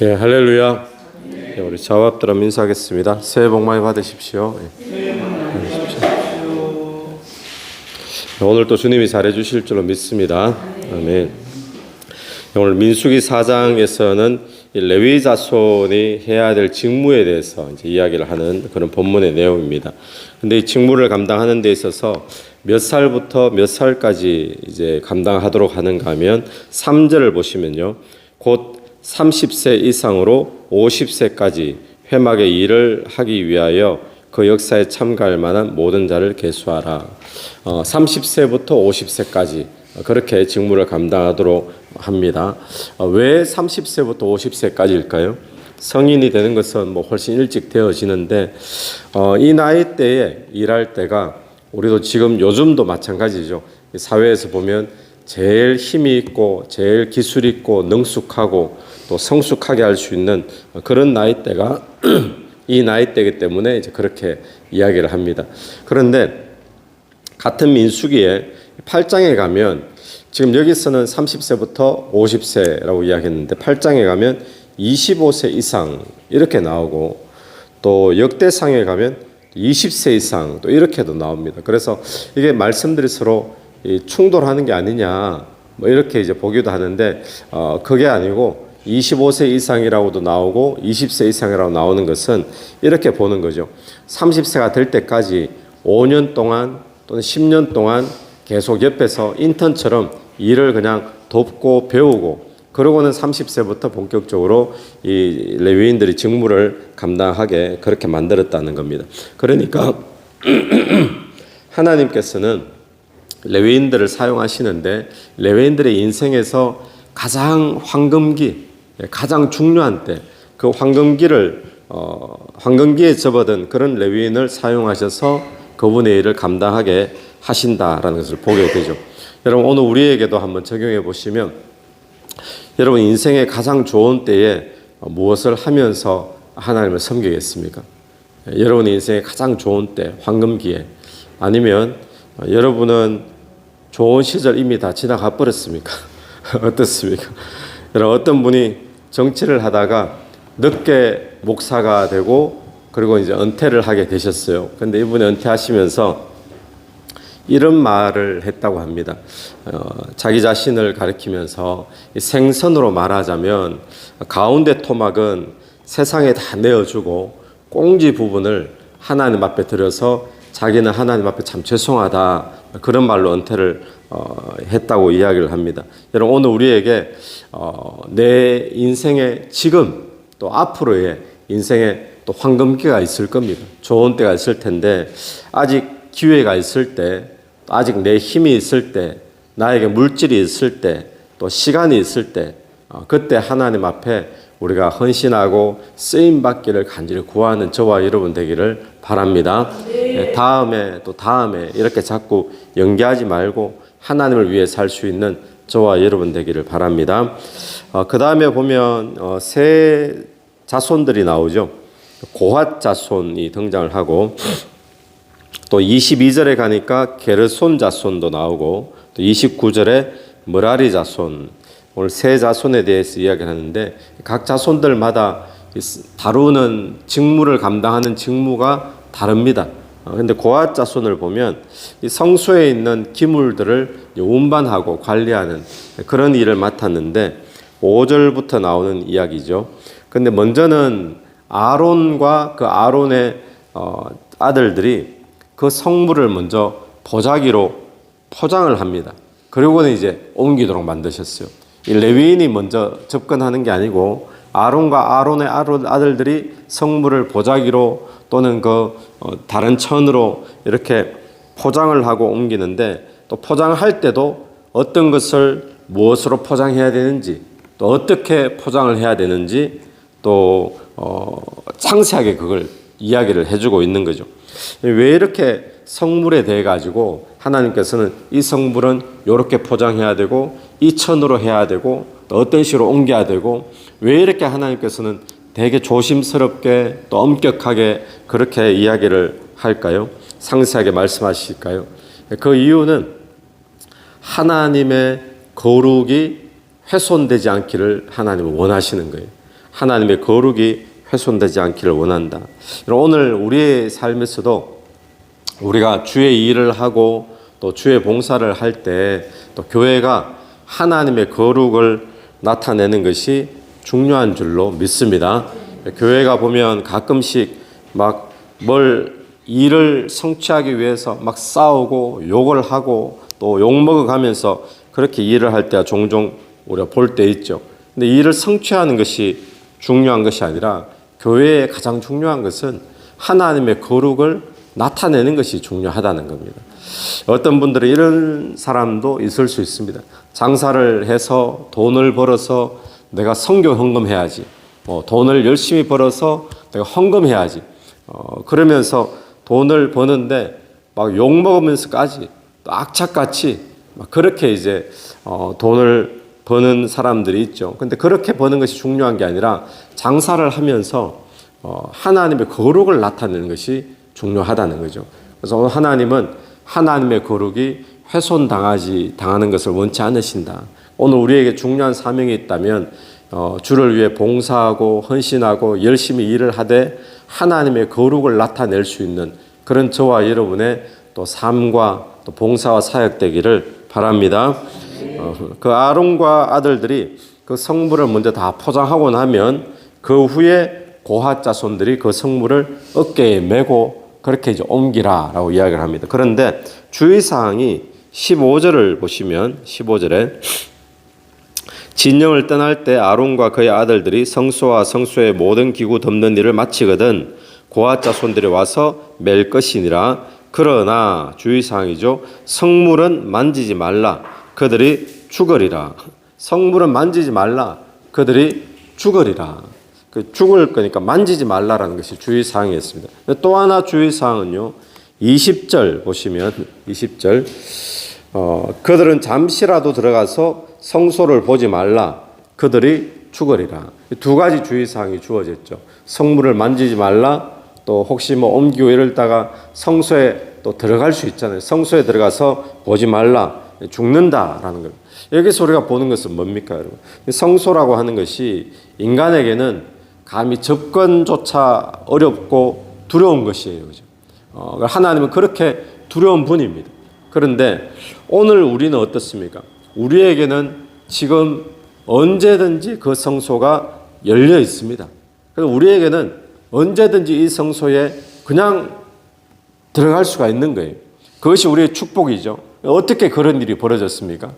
예, 할렐루야. 예, 우리 좌우합들어 인사하겠습니다. 새해 복 많이 받으십시오. 예. 오늘 또 주님이 잘해 주실 줄로 믿습니다. 아멘. 오늘 민수기 4장에서는 레위 자손이 해야 될 직무에 대해서 이제 이야기를 하는 그런 본문의 내용입니다. 근데 이 직무를 감당하는 데 있어서 몇 살부터 몇 살까지 이제 감당하도록 하는가 하면 3절을 보시면요. 곧 30세 이상으로 50세까지 회막의 일을 하기 위하여 그 역사에 참가할 만한 모든 자를 계수하라. 30세부터 50세까지 그렇게 직무를 감당하도록 합니다. 왜 30세부터 50세까지일까요? 성인이 되는 것은 뭐 훨씬 일찍 되어지는데 이 나이대에 일할 때가 우리도 지금 요즘도 마찬가지죠. 사회에서 보면 제일 힘이 있고 제일 기술 있고 능숙하고 또 성숙하게 할 수 있는 그런 나이대가 이 나이대이기 때문에 이제 그렇게 이야기를 합니다. 그런데 같은 민수기에 8장에 가면 지금 여기서는 30세부터 50세라고 이야기했는데 8장에 가면 25세 이상 이렇게 나오고 또 역대상에 가면 20세 이상 또 이렇게도 나옵니다. 그래서 이게 말씀들이 서로 충돌하는 게 아니냐 뭐 이렇게 이제 보기도 하는데 그게 아니고 25세 이상이라고도 나오고 20세 이상이라고 나오는 것은 이렇게 보는 거죠. 30세가 될 때까지 5년 동안 또는 10년 동안 계속 옆에서 인턴처럼 일을 그냥 돕고 배우고 그러고는 30세부터 본격적으로 이 레위인들이 직무를 감당하게 그렇게 만들었다는 겁니다. 그러니까 하나님께서는 레위인들을 사용하시는데 레위인들의 인생에서 가장 황금기, 가장 중요한 때 그 황금기에 접어든 그런 레위인을 사용하셔서 그분의 일을 감당하게 하신다라는 것을 보게 되죠. 여러분 오늘 우리에게도 한번 적용해 보시면 여러분 인생의 가장 좋은 때에 무엇을 하면서 하나님을 섬기겠습니까? 여러분 인생의 가장 좋은 때 황금기에 아니면 여러분은 좋은 시절 이미 다 지나가 버렸습니까? 어떻습니까? 여러분 어떤 분이 정치를 하다가 늦게 목사가 되고 그리고 이제 은퇴를 하게 되셨어요. 그런데 이분이 은퇴하시면서 이런 말을 했다고 합니다. 자기 자신을 가리키면서 생선으로 말하자면 가운데 토막은 세상에 다 내어주고 꽁지 부분을 하나님 앞에 들여서 자기는 하나님 앞에 참 죄송하다 그런 말로 은퇴를 했다고 이야기를 합니다. 여러분 오늘 우리에게 내 인생의 지금 또 앞으로의 인생에 또 황금기가 있을 겁니다. 좋은 때가 있을 텐데 아직 기회가 있을 때 아직 내 힘이 있을 때 나에게 물질이 있을 때 또 시간이 있을 때 그때 하나님 앞에 우리가 헌신하고 쓰임받기를 간절히 구하는 저와 여러분 되기를 바랍니다. 네. 다음에 또 다음에 이렇게 자꾸 연기하지 말고 하나님을 위해 살 수 있는 저와 여러분 되기를 바랍니다. 그 다음에 보면 세 자손들이 나오죠. 고핫 자손이 등장을 하고 또 22절에 가니까 게르손 자손도 나오고 또 29절에 므라리 자손 오늘 세 자손에 대해서 이야기를 하는데 각 자손들마다 다루는 직무를 감당하는 직무가 다릅니다. 그런데 고핫 자손을 보면 이 성소에 있는 기물들을 운반하고 관리하는 그런 일을 맡았는데 5절부터 나오는 이야기죠. 그런데 먼저는 아론과 그 아론의 아들들이 그 성물을 먼저 보자기로 포장을 합니다. 그리고는 이제 옮기도록 만드셨어요. 이 레위인이 먼저 접근하는 게 아니고 아론과 아론의 아들들이 성물을 보자기로 또는 다른 천으로 이렇게 포장을 하고 옮기는데 또 포장할 때도 어떤 것을 무엇으로 포장해야 되는지 또 어떻게 포장을 해야 되는지 또 상세하게 그걸 이야기를 해주고 있는 거죠. 왜 이렇게 성물에 대해 가지고 하나님께서는 이 성물은 이렇게 포장해야 되고 이 천으로 해야 되고 또 어떤 식으로 옮겨야 되고 왜 이렇게 하나님께서는 되게 조심스럽게 또 엄격하게 그렇게 이야기를 할까요? 상세하게 말씀하실까요? 그 이유는 하나님의 거룩이 훼손되지 않기를 하나님은 원하시는 거예요. 하나님의 거룩이 훼손되지 않기를 원한다. 오늘 우리의 삶에서도 우리가 주의 일을 하고 또 주의 봉사를 할 때 또 교회가 하나님의 거룩을 나타내는 것이 중요한 줄로 믿습니다. 교회가 보면 가끔씩 막 일을 성취하기 위해서 막 싸우고 욕을 하고 또 욕먹어가면서 그렇게 일을 할 때가 종종 우리가 볼 때 있죠. 근데 일을 성취하는 것이 중요한 것이 아니라 교회의 가장 중요한 것은 하나님의 거룩을 나타내는 것이 중요하다는 겁니다. 어떤 분들은 이런 사람도 있을 수 있습니다. 장사를 해서 돈을 벌어서 내가 선교 헌금해야지. 돈을 열심히 벌어서 내가 헌금해야지. 그러면서 돈을 버는데 막 욕먹으면서까지 또 악착같이 막 그렇게 이제 돈을 버는 사람들이 있죠. 근데 그렇게 버는 것이 중요한 게 아니라 장사를 하면서 하나님의 거룩을 나타내는 것이 중요하다는 거죠. 그래서 오늘 하나님은 하나님의 거룩이 당하는 것을 원치 않으신다. 오늘 우리에게 중요한 사명이 있다면 주를 위해 봉사하고 헌신하고 열심히 일을 하되 하나님의 거룩을 나타낼 수 있는 그런 저와 여러분의 또 삶과 또 봉사와 사역되기를 바랍니다. 그 아론과 아들들이 그 성물을 먼저 다 포장하고 나면 그 후에 고핫 자손들이 그 성물을 어깨에 메고 그렇게 이제 옮기라라고 이야기를 합니다. 그런데 주의사항이 15절을 보시면 15절에 진영을 떠날 때 아론과 그의 아들들이 성소와 성소의 모든 기구 덮는 일을 마치거든 고핫 자손들이 와서 맬 것이니라. 그러나 주의사항이죠. 성물은 만지지 말라. 그들이 죽으리라. 성물은 만지지 말라. 그들이 죽으리라. 죽을 거니까 만지지 말라라는 것이 주의사항이었습니다. 또 하나 주의사항은요. 20절 보시면 20절 그들은 잠시라도 들어가서 성소를 보지 말라. 그들이 죽으리라. 두 가지 주의사항이 주어졌죠. 성물을 만지지 말라. 또 혹시 옮기고 이러다가 성소에 또 들어갈 수 있잖아요. 성소에 들어가서 보지 말라. 죽는다라는 것. 여기서 우리가 보는 것은 뭡니까, 여러분? 성소라고 하는 것이 인간에게는 감히 접근조차 어렵고 두려운 것이에요. 그죠? 하나님은 그렇게 두려운 분입니다. 그런데 오늘 우리는 어떻습니까? 우리에게는 지금 언제든지 그 성소가 열려 있습니다. 그래서 우리에게는 언제든지 이 성소에 그냥 들어갈 수가 있는 거예요. 그것이 우리의 축복이죠. 어떻게 그런 일이 벌어졌습니까?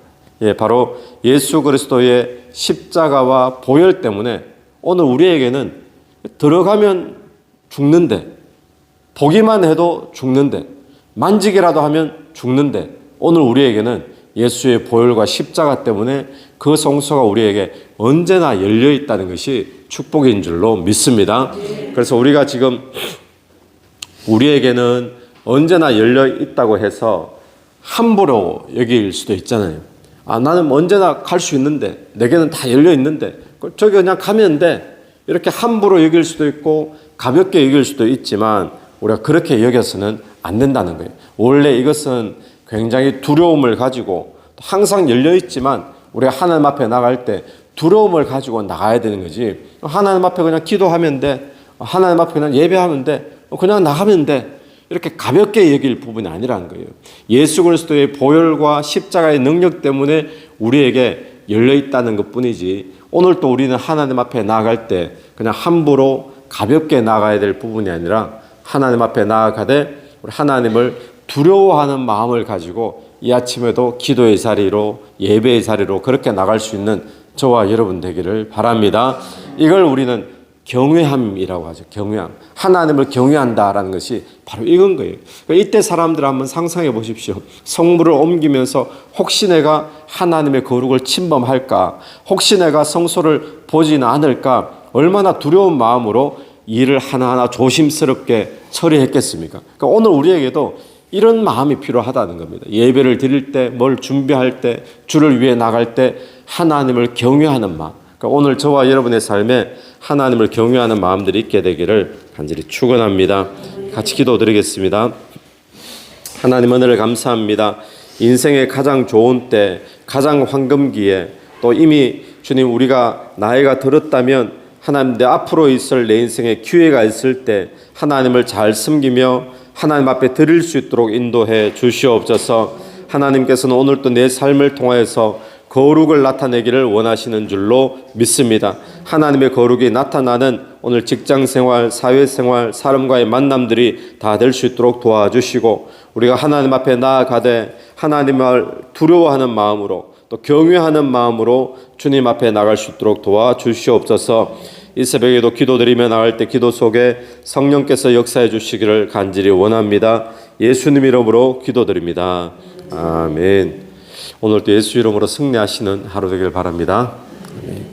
바로 예수 그리스도의 십자가와 보혈 때문에 오늘 우리에게는 들어가면 죽는데, 보기만 해도 죽는데, 만지기라도 하면 죽는데, 오늘 우리에게는 예수의 보혈과 십자가 때문에 그 성소가 우리에게 언제나 열려 있다는 것이 축복인 줄로 믿습니다. 그래서 우리가 지금 우리에게는 언제나 열려 있다고 해서 함부로 여길 수도 있잖아요. 나는 언제나 갈 수 있는데, 내게는 다 열려 있는데, 저기 그냥 가면 돼. 이렇게 함부로 여길 수도 있고 가볍게 여길 수도 있지만 우리가 그렇게 여겨서는 안 된다는 거예요. 원래 이것은 굉장히 두려움을 가지고 항상 열려 있지만 우리가 하나님 앞에 나갈 때 두려움을 가지고 나가야 되는 거지. 하나님 앞에 그냥 기도하면 돼. 하나님 앞에 그냥 예배하면 돼. 그냥 나가면 돼. 이렇게 가볍게 여길 부분이 아니라는 거예요. 예수 그리스도의 보혈과 십자가의 능력 때문에 우리에게 열려 있다는 것뿐이지 오늘 또 우리는 하나님 앞에 나아갈 때 그냥 함부로 가볍게 나가야 될 부분이 아니라 하나님 앞에 나아가되 우리 하나님을 두려워하는 마음을 가지고 이 아침에도 기도의 자리로 예배의 자리로 그렇게 나갈 수 있는 저와 여러분 되기를 바랍니다. 이걸 우리는 경외함이라고 하죠. 경외함. 하나님을 경외한다라는 것이 바로 이건 거예요. 그러니까 이때 사람들 한번 상상해 보십시오. 성물을 옮기면서 혹시 내가 하나님의 거룩을 침범할까? 혹시 내가 성소를 보지는 않을까? 얼마나 두려운 마음으로 일을 하나하나 조심스럽게 처리했겠습니까? 그러니까 오늘 우리에게도 이런 마음이 필요하다는 겁니다. 예배를 드릴 때, 뭘 준비할 때, 주를 위해 나갈 때 하나님을 경외하는 마음. 그러니까 오늘 저와 여러분의 삶에 하나님을 경외하는 마음들이 있게 되기를 간절히 축원합니다. 같이 기도드리겠습니다. 하나님 은혜를 감사합니다. 인생의 가장 좋은 때, 가장 황금기에 또 이미 주님 우리가 나이가 들었다면 하나님 내 앞으로 있을 내 인생에 기회가 있을 때 하나님을 잘 섬기며 하나님 앞에 드릴 수 있도록 인도해 주시옵소서. 하나님께서는 오늘도 내 삶을 통하여서 거룩을 나타내기를 원하시는 줄로 믿습니다. 하나님의 거룩이 나타나는 오늘 직장생활, 사회생활, 사람과의 만남들이 다 될 수 있도록 도와주시고 우리가 하나님 앞에 나아가되 하나님을 두려워하는 마음으로 또 경외하는 마음으로 주님 앞에 나갈 수 있도록 도와주시옵소서. 이 새벽에도 기도드리며 나갈 때 기도 속에 성령께서 역사해 주시기를 간절히 원합니다. 예수님 이름으로 기도드립니다. 아멘. 오늘도 예수 이름으로 승리하시는 하루 되길 바랍니다. 아멘.